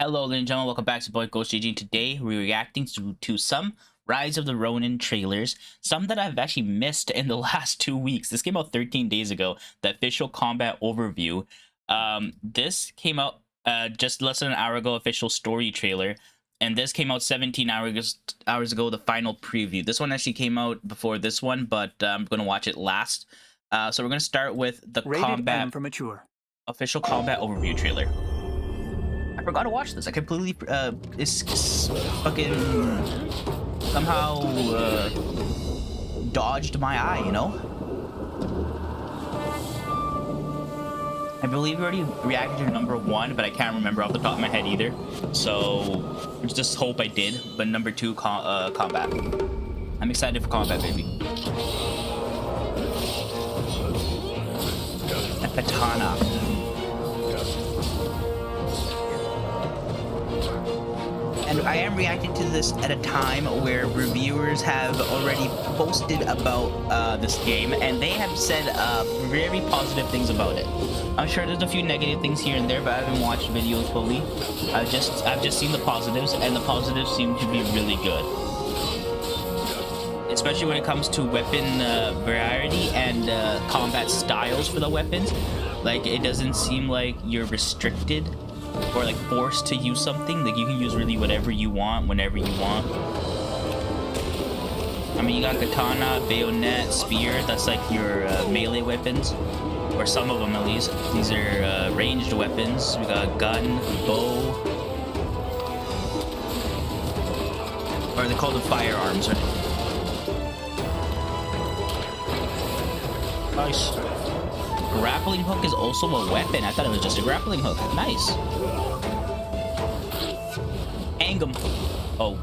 Hello, ladies and gentlemen. Welcome back to boy GhostGG. Today, we're reacting to some Rise of the Ronin trailers, some that I've actually missed in the last 2 weeks. This came out 13 days ago, the official combat overview. This came out just less than an hour ago, official story trailer. And this came out 17 hours ago, the final preview. This one actually came out before this one, but I'm going to watch it last. So we're going to start with the Rated M for mature. Official combat overview trailer. I forgot to watch this. I completely it's fucking somehow dodged my eye, you know? I believe we already reacted to number 1, but I can't remember off the top of my head either. So let's just hope I did. But number 2, combat. I'm excited for combat, baby. A katana. And I am reacting to this at a time where reviewers have already posted about this game, and they have said very positive things about it. I'm sure there's a few negative things here and there, but I haven't watched videos fully. I've just seen the positives, and the positives seem to be really good. Especially when it comes to weapon variety and combat styles for the weapons. Like, it doesn't seem like you're restricted or like forced to use something. Like, you can use really whatever you want whenever you want. I mean, you got katana, bayonet, spear. That's like your melee weapons, or some of them at least. These are ranged weapons. We got gun, bow, or they call them firearms, right? Nice. Grappling hook is also a weapon. I thought it was just a grappling hook. Nice. Hang 'em. Oh,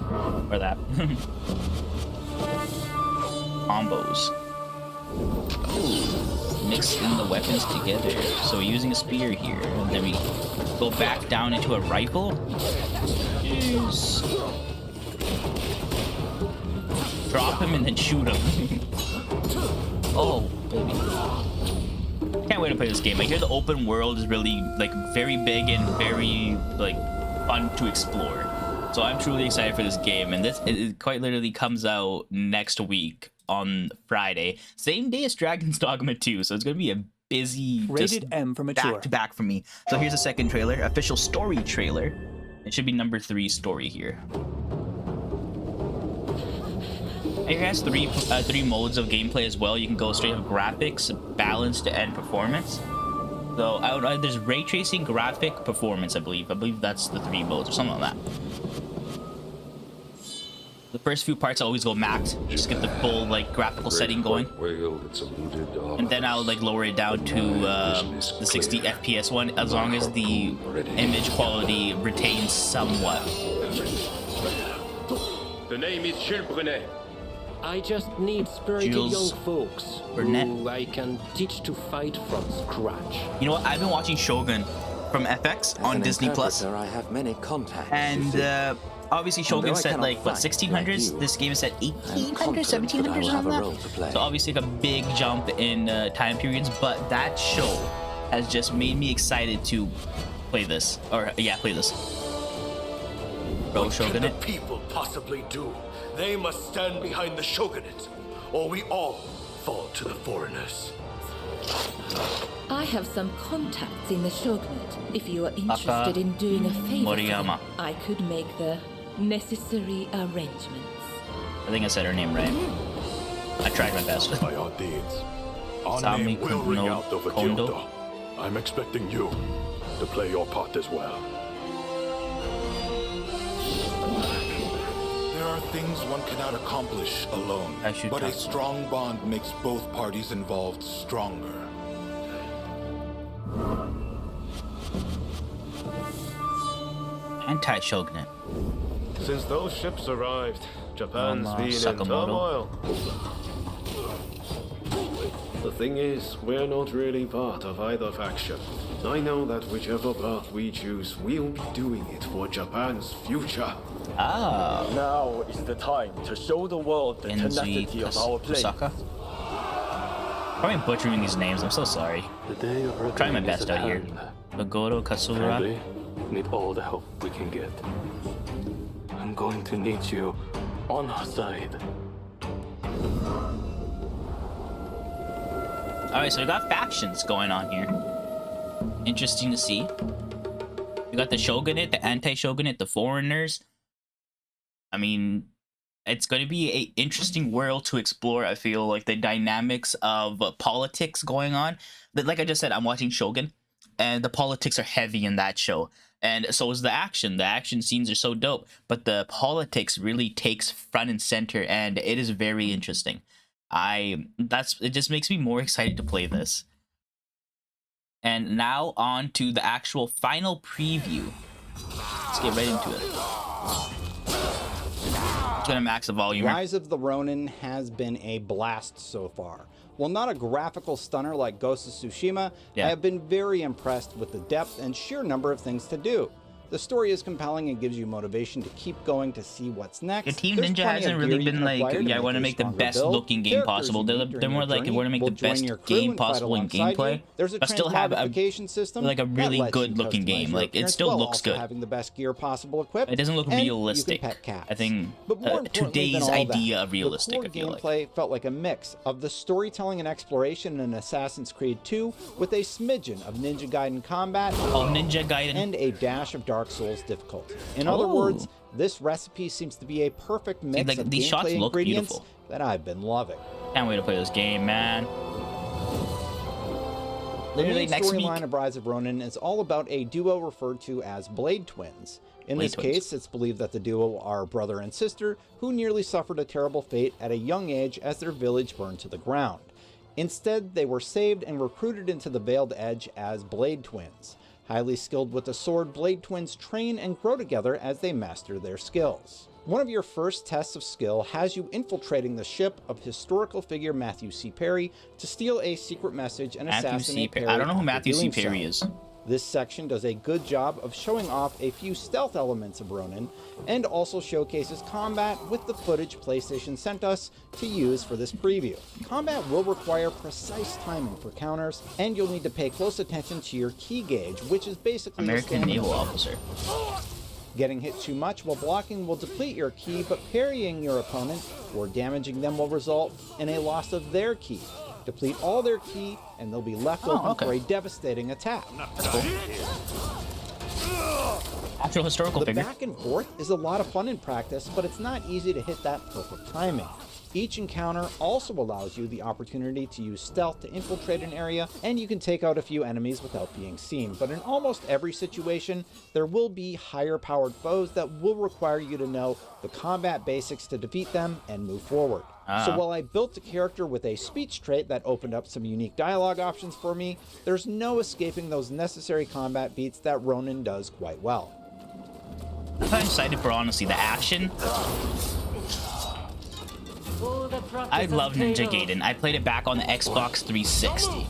or that. Combos. Ooh. Mixing the weapons together. So we're using a spear here, and then we go back down into a rifle. Jeez. Drop him and then shoot him. Oh, baby. Can't wait to play this game. I hear the open world is really like very big and very like fun to explore. So I'm truly excited for this game, and it quite literally comes out next week on Friday, same day as Dragon's Dogma 2. So it's gonna be a busy Rated M for mature. back to back for me. So here's the second trailer, official story trailer. It should be number 3 story here. It has three modes of gameplay as well. You can go straight up graphics, balanced, and performance. So there's ray tracing, graphic, performance. I believe that's the 3 modes or something like that. The first few parts I always go max, just get the full like graphical setting going, and then I'll like lower it down to the 60 FPS one, as long as the image quality retains somewhat. The name is Jules Brunet. I just need spirited Jules young folks Burnett. who I can teach to fight from scratch. You know what? I've been watching Shogun from FX on Disney Plus, I have many contacts, and obviously Shogun said like what 1600s. This game is set 1800s, 1700s, something like that. So obviously like a big jump in time periods, but that show has just made me excited to play this. Or yeah, play this. Bro, Shogun. What can the people possibly do? They must stand behind the shogunate, or we all fall to the foreigners. I have some contacts in the shogunate. If you are interested in doing a favor, Moriyama. I could make the necessary arrangements. I think I said her name right. I tried my best. By our deeds, our Sami name will ring no out over Kondo. Kyoto. I'm expecting you to play your part as well. There are things one cannot accomplish alone, but a strong bond makes both parties involved stronger. Anti-Shogunate. Since those ships arrived, Japan's been in turmoil. The thing is, we're not really part of either faction. I know that whichever path we choose, we'll be doing it for Japan's future. Ah. Now is the time to show the world the tenacity of our place. Probably butchering these names. I'm so sorry. The day of I'm trying my best out here. Magoro Kasura. need all the help we can get. I'm going to need you on our side. Alright, so we got factions going on here. Interesting to see. We got the Shogunate, the anti-Shogunate, the foreigners. I mean, it's going to be an interesting world to explore. I feel like the dynamics of politics going on. But like I just said, I'm watching Shogun, and the politics are heavy in that show. And so is the action. The action scenes are so dope, but the politics really takes front and center, and it is very interesting. It just makes me more excited to play this. And now on to the actual final preview. Let's get right into it. Just gonna max the volume. Rise of the Ronin has been a blast so far. While not a graphical stunner like Ghost of Tsushima, I have been very impressed with the depth and sheer number of things to do. The story is compelling and gives you motivation to keep going to see what's next. The Team Ninja hasn't really been like, I want to make the best looking game possible. They're more like, I want to make the best game possible in gameplay, but still have a really good looking game. Like, it still looks good. Having the best gear possible equipped. It doesn't look realistic. I think today's idea of realistic, I feel like. The gameplay felt like a mix of the storytelling and exploration in Assassin's Creed 2 with a smidgen of Ninja Gaiden combat and a dash of Dark Souls difficulty. In other words, this recipe seems to be a perfect mix of these shots gameplay look ingredients beautiful. that I've been loving. Can't wait to play this game, man. The main storyline of Rise of Ronin is all about a duo referred to as Blade Twins. In this case, it's believed that the duo are brother and sister who nearly suffered a terrible fate at a young age as their village burned to the ground. Instead, they were saved and recruited into the Veiled Edge as Blade Twins. Highly skilled with the sword, Blade Twins train and grow together as they master their skills. One of your first tests of skill has you infiltrating the ship of historical figure Matthew C. Perry to steal a secret message and assassinate Perry. I don't know who Matthew C. Perry is. This section does a good job of showing off a few stealth elements of Ronin, and also showcases combat with the footage PlayStation sent us to use for this preview. Combat will require precise timing for counters, and you'll need to pay close attention to your ki gauge, which is basically American naval officer. Getting hit too much while blocking will deplete your ki, but parrying your opponent or damaging them will result in a loss of their ki. Deplete all their ki, and they'll be left open for a devastating attack. That's cool. Actual historical figure. The back and forth is a lot of fun in practice, but it's not easy to hit that perfect timing. Each encounter also allows you the opportunity to use stealth to infiltrate an area, and you can take out a few enemies without being seen. But in almost every situation, there will be higher powered foes that will require you to know the combat basics to defeat them and move forward. So while I built a character with a speech trait that opened up some unique dialogue options for me, there's no escaping those necessary combat beats that Ronin does quite well. I'm excited for, honestly, the action. I love Ninja Gaiden. I played it back on the Xbox 360.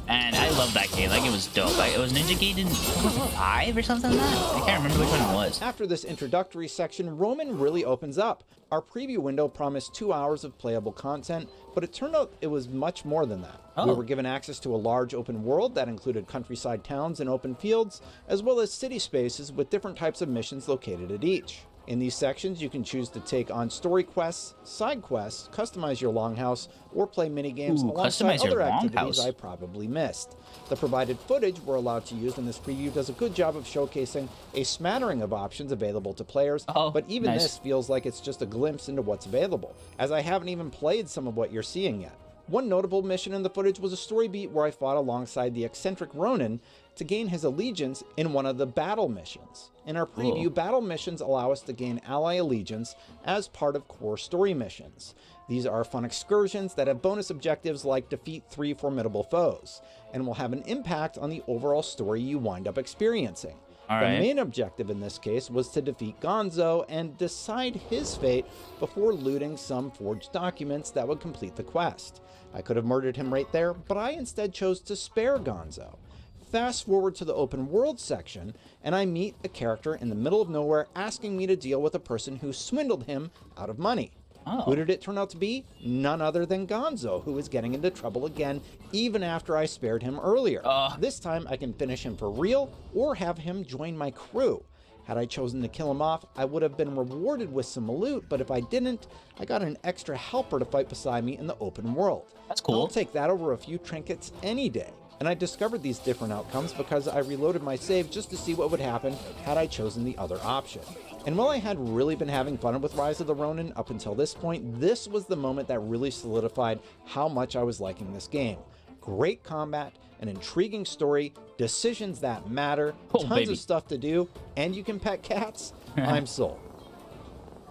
And I love that game. Like, it was dope. It was Ninja Gaiden 5 or something like that? I can't remember which one it was. After this introductory section, Ronin really opens up. Our preview window promised 2 hours of playable content, but it turned out it was much more than that. We were given access to a large open world that included countryside towns and open fields, as well as city spaces with different types of missions located at each. In these sections, you can choose to take on story quests, side quests, customize your longhouse, or play minigames alongside other activities I probably missed. The provided footage we're allowed to use in this preview does a good job of showcasing a smattering of options available to players, but even this feels like it's just a glimpse into what's available, as I haven't even played some of what you're seeing yet. One notable mission in the footage was a story beat where I fought alongside the eccentric Ronin to gain his allegiance in one of the battle missions. In our preview, battle missions allow us to gain ally allegiance as part of core story missions. These are fun excursions that have bonus objectives like defeat 3 formidable foes, and will have an impact on the overall story you wind up experiencing. The main objective in this case was to defeat Gonzo and decide his fate before looting some forged documents that would complete the quest. I could have murdered him right there, but I instead chose to spare Gonzo. Fast forward to the open world section, and I meet a character in the middle of nowhere asking me to deal with a person who swindled him out of money. Oh. Who did it turn out to be? None other than Gonzo, who is getting into trouble again, even after I spared him earlier. This time I can finish him for real, or have him join my crew. Had I chosen to kill him off, I would have been rewarded with some loot, but if I didn't, I got an extra helper to fight beside me in the open world. That's cool. I'll take that over a few trinkets any day. And I discovered these different outcomes because I reloaded my save just to see what would happen had I chosen the other option. And while I had really been having fun with Rise of the Ronin up until this point, this was the moment that really solidified how much I was liking this game. Great combat, an intriguing story, decisions that matter, tons of stuff to do, and you can pet cats. I'm sold.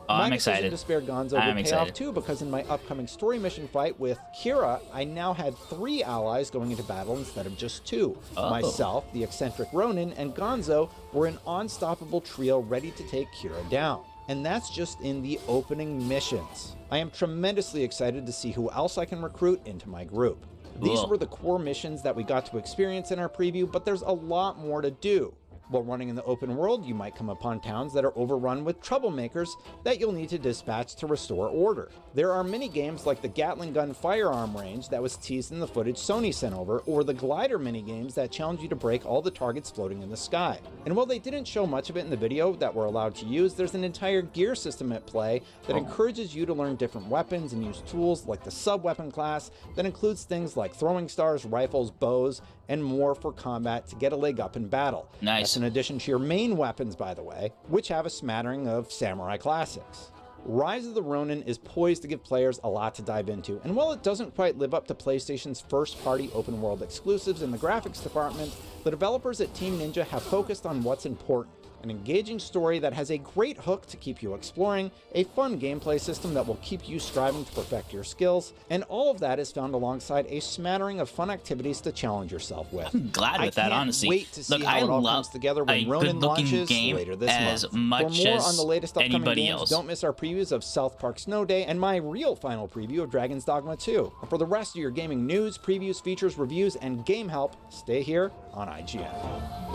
I'm My excited. decision to spare Gonzo would pay off too, because in my upcoming story mission fight with Kira, I now had 3 allies going into battle instead of just 2. Myself, the eccentric Ronin, and Gonzo were an unstoppable trio ready to take Kira down. And that's just in the opening missions. I am tremendously excited to see who else I can recruit into my group. These were the core missions that we got to experience in our preview, but there's a lot more to do. While running in the open world, you might come upon towns that are overrun with troublemakers that you'll need to dispatch to restore order. There are mini games like the Gatling gun firearm range that was teased in the footage Sony sent over, or the glider mini games that challenge you to break all the targets floating in the sky. And while they didn't show much of it in the video that we're allowed to use, there's an entire gear system at play that encourages you to learn different weapons and use tools like the sub-weapon class that includes things like throwing stars, rifles, bows, and more for combat to get a leg up in battle. Nice. That's in addition to your main weapons, by the way, which have a smattering of samurai classics. Rise of the Ronin is poised to give players a lot to dive into, and while it doesn't quite live up to PlayStation's first-party open-world exclusives in the graphics department, the developers at Team Ninja have focused on what's important. An engaging story that has a great hook to keep you exploring, a fun gameplay system that will keep you striving to perfect your skills, and all of that is found alongside a smattering of fun activities to challenge yourself with. I'm glad with that, honestly. Wait to see Look, how I it all love comes together when a Ronin good-looking launches game later this as month. much For more as on the latest upcoming anybody games, else. don't miss our previews of South Park Snow Day and my real final preview of Dragon's Dogma 2. And for the rest of your gaming news, previews, features, reviews, and game help, stay here on IGN.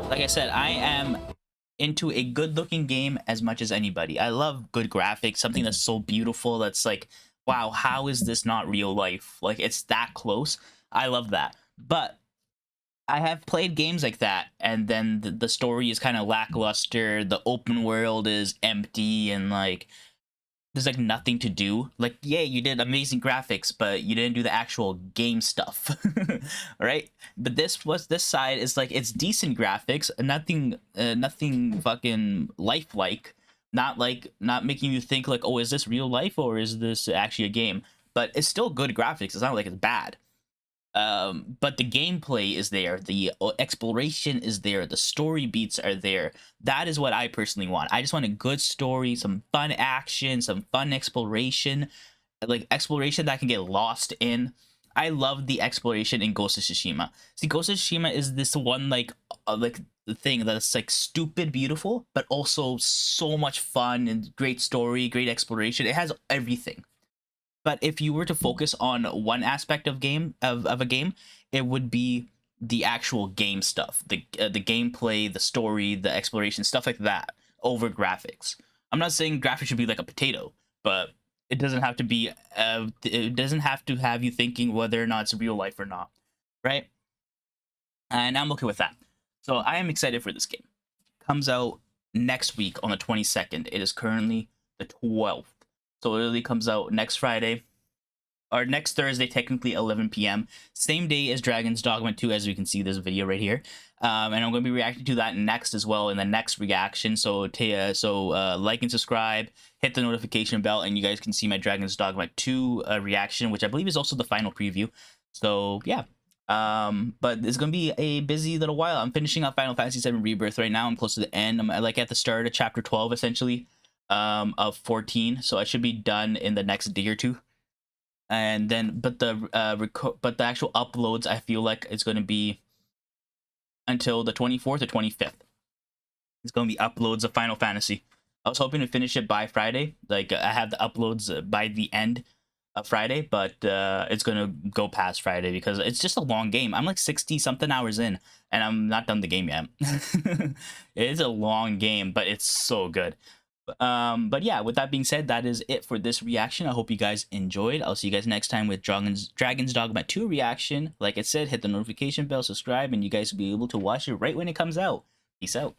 Like I said, I am into a good-looking game as much as anybody. I love good graphics, something that's so beautiful that's like, wow, how is this not real life? Like, it's that close. I love that. But I have played games like that, and then the story is kind of lackluster, the open world is empty, and like there's like nothing to do. Like, yeah, you did amazing graphics, but you didn't do the actual game stuff. Right? But this side is like, it's decent graphics, nothing fucking lifelike, not making you think like, oh, is this real life or is this actually a game? But it's still good graphics. It's not like it's bad. But the gameplay is there, the exploration is there, the story beats are there. That is what I personally want. I just want a good story, some fun action, some fun exploration, like exploration that I can get lost in. I love the exploration in Ghost of Tsushima. See, Ghost of Tsushima is this one like the thing that's like stupid beautiful, but also so much fun and great story, great exploration. It has everything. But if you were to focus on one aspect of a game, it would be the actual game stuff, the gameplay, the story, the exploration, stuff like that, over graphics. I'm not saying graphics should be like a potato, but it doesn't have to be. It doesn't have to have you thinking whether or not it's real life or not, right? And I'm okay with that. So I am excited for this game. Comes out next week on the 22nd. It is currently the 12th. So it literally comes out next Friday, or next Thursday, technically 11 p.m. Same day as Dragon's Dogma 2, as you can see this video right here. And I'm going to be reacting to that next as well in the next reaction. So like and subscribe, hit the notification bell, and you guys can see my Dragon's Dogma 2 reaction, which I believe is also the final preview. So yeah. But it's going to be a busy little while. I'm finishing up Final Fantasy VII Rebirth right now. I'm close to the end. I'm like at the start of chapter 12, essentially. Of 14, so I should be done in the next day or two, and then but the actual uploads I feel like it's going to be until the 24th or 25th. It's going to be uploads of Final Fantasy. I was hoping to finish it by Friday, like I have the uploads by the end of Friday, but it's going to go past Friday because it's just a long game. I'm like 60 something hours in and I'm not done the game yet. It is a long game, but it's so good. But yeah, with that being said, that is it for this reaction. I hope you guys enjoyed. I'll see you guys next time with Dragon's Dogma 2 reaction. Like I said, hit the notification bell, subscribe, and you guys will be able to watch it right when it comes out. Peace out.